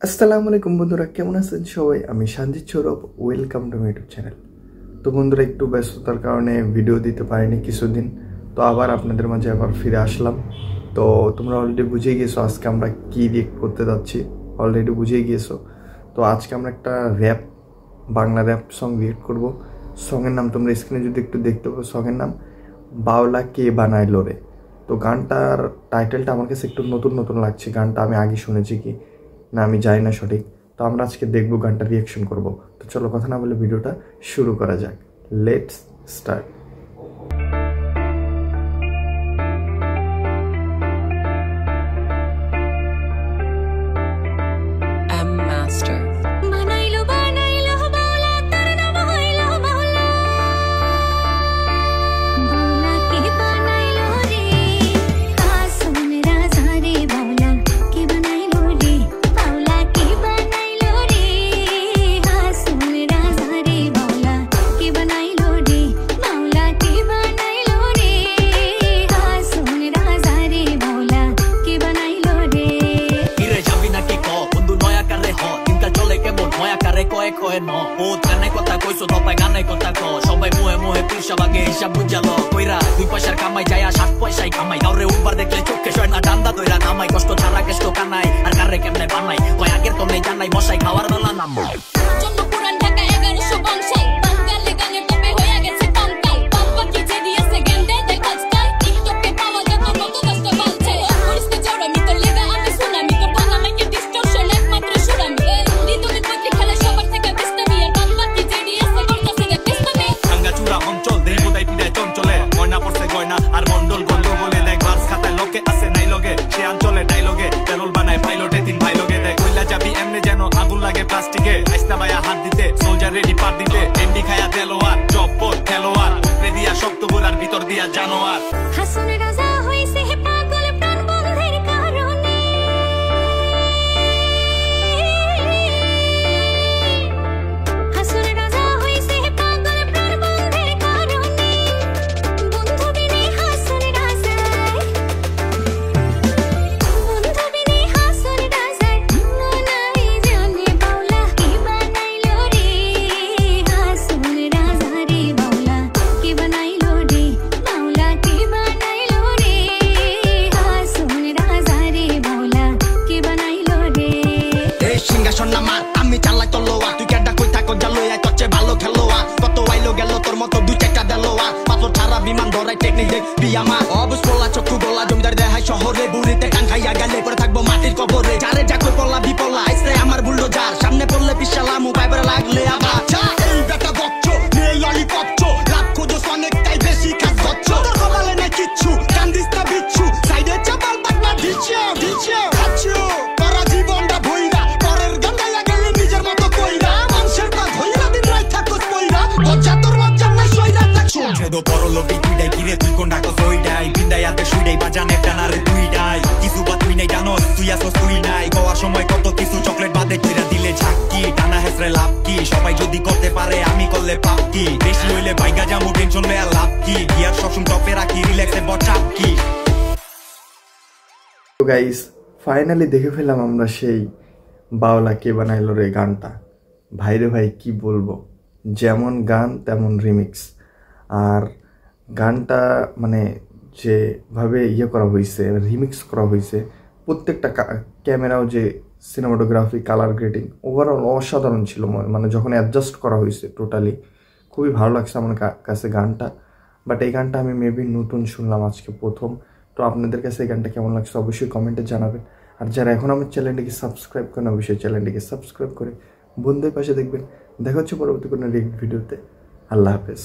আসসালামু আলাইকুম বন্ধুরা, কেমন আছেন সবাই? আমি Sanjit Sourav, welcome to my YouTube channel. তো বন্ধুরা, একটু ব্যস্ততার কারণে ভিডিও দিতে পারিনি কিছুদিন, তো আবার আপনাদের মাঝে আবার ফিরে আসলাম। তো তোমরা অলরেডি বুঝে গিয়েছো আজকে আমরা কী রিয়েক্ট করতে যাচ্ছি, অলরেডি বুঝেই গিয়েছো। তো আজকে আমরা একটা বাংলা র্যাপ সং রিয়েক্ট করব। সঙের নাম তোমরা স্ক্রিনে যদি একটু দেখতে পাবো, সঙের নাম বাউলা কে বানাইলো রে। তো গানটার টাইটেলটা আমার কাছে একটু নতুন নতুন লাগছে। গানটা আমি আগে শুনেছি কি না আমি জানি না সঠিক। তো আমরা আজকে দেখবো, গানটা রিয়াকশন করব। তো চলো কথা না বলে ভিডিওটা শুরু করা যাক। Let's start. সবাই মুহে মুহে পিসাবাগে হিসাব বুঝালো কইরা 2 পয়সার কামাই যায় 7 পয়সায় কামাই কাউরে উঠবার দেখলে চোখে সয় না ডান্ডা দইরা নামাই কষ্ট ছাড়া কেষ্ট কানাই আর কারে কেমনে বানাই কয় আগের তো নেই জানাই মশাই খাওয়ার বেলা নাম জন্য পুরান ঢাকা 1100 বংশাই বাঙালি গানে টপে হয়ে গেছে কঙ্কাল বাবা কি যে দিয়েছে গেন্দে দেখ আজকাল টিকটকে পাওয়া যত কত কষ্ট বলছে পরিস্থিতি জড় মি তো লেগা আমি সুনামি তো বাংলা মাইকে ডিস্টরশন একমাত্র সুরামি ঋতুকে কইতে খেলে সবার থেকে বেস্ট আমি আর বাবা কি যে দিয়েছে করতেছে রে বেস্ট আমি চূড়া অঞ্চল দেহ বোধাই পিড়ায় চঞ্চলে গয়না পড়ছে গয়না আর মন্ডল গন্ধ বলে দেখ বাস খাতায় লোকে আছে নাই লগে সে অঞ্চলে ডাইলগে তেরল বানায় পাইলটে 3 ভাই লগে দেখ কইলা যাবি এমনে যেন আগুন লাগে প্লাস্টিকে আইস্তা ভাইয়া হাত দিতে সোলজার রেডি পার দিতে এন্ডি খায়া তেলোয়ার জব পর খেলোয়ার উপরে দিয়া শক্ত গোড়ার ভিতর দিয়া জানোয়ার হাসুন রাজা হইছে হে পাগল প্রাণ বন্ধের কারণে আমি চালাই তলোয়া তুই কেডা কই থাকো জালইয়া তচ্ছে ভালো খেলোয়া কত আইলো গেল তোর মতো দুই চারটা দেলোয়া পাথর ছাড়া বিমান ধরাই টেকনিক দেখ পিয়ামা অবুজ পড়লা চক্ষু গোলা জমিদার দেখাই শহরে বুড়িতে কান খাইয়া গেলে পরে থাকবো মাটির কবরে যারে যা কই পড়লা বিপলা আইসে আমার বুলডোজার সামনে পড়লে পিছালা মোবাইল লাগলে আবার এই বেটা বচ্চো নে ললিপপচো লাভ খোঁজো অনেক তাই বেশি কাজ হচ্ছ তোর কপালে না কিচ্ছু কান্দিস না বিচ্ছু সাইডে চাপাল বাটনা দিচ্ছো দিচ্ছো খাচ্ছো তোরা জীবনটা ভইরা পরের গন্ডা লাগলে নিজের মতো কইরা মানুষের পা ধইরা দিন রাত থাকস কইরা লজ্জা তোর লজ্জা না সইরা থাকছো ছেদো পরলোকে কিডাই কিরে তুই কোনটা কো সইডাই বিন্দায়াতে শুইডাই বাজান একটা না রে তুইডাই কিছু বাত তুই নাই জানো তুই আসস তুই নাই কোয়ার সময় কত কিছু চকলেট বাদে কইরা দিলে ঝাক্কি টানা হেসরে লাভ কি সবাই যদি করতে পারে আমি করলে পাপ কি বেশি হইলে বাইগা জামু টেনশন লয়া লাভ কি গিয়ার সবসময় টপে রাখি রিল্যাক্সে বচাপ কি। তো গাইস, ফাইনালি দেখে ফেললাম আমরা সেই বাউলা কে বানাইলো রে গানটা। ভাইরে ভাই কি বলবো, যেমন গান তেমন রিমিক্স। আর গানটা মানে যেভাবে করা হয়েছে, রিমিক্স করা হয়েছে, প্রত্যেকটা ক্যামেরাও যে সিনেমাটোগ্রাফি, কালার গ্রেডিং ওভারঅল অসাধারণ ছিল। মানে যখন অ্যাডজাস্ট করা হয়েছে টোটালি খুবই ভালো লাগছে আমার কাছে গানটা। বাট এই গানটা আমি মেবি নতুন শুনলাম আজকে প্রথম। তো আপনাদের কাছে এই গানটা কেমন লাগছে অবশ্যই কমেন্টে জানাবেন। আর যারা এখন আমার চ্যানেলটিকে সাবস্ক্রাইব করেন অবশ্যই চ্যানেলটিকে সাবস্ক্রাইব করে বন্ধুদের পাশে দেখবেন। দেখা হচ্ছে পরবর্তী কোনো ভিডিওতে। আল্লাহ হাফেজ।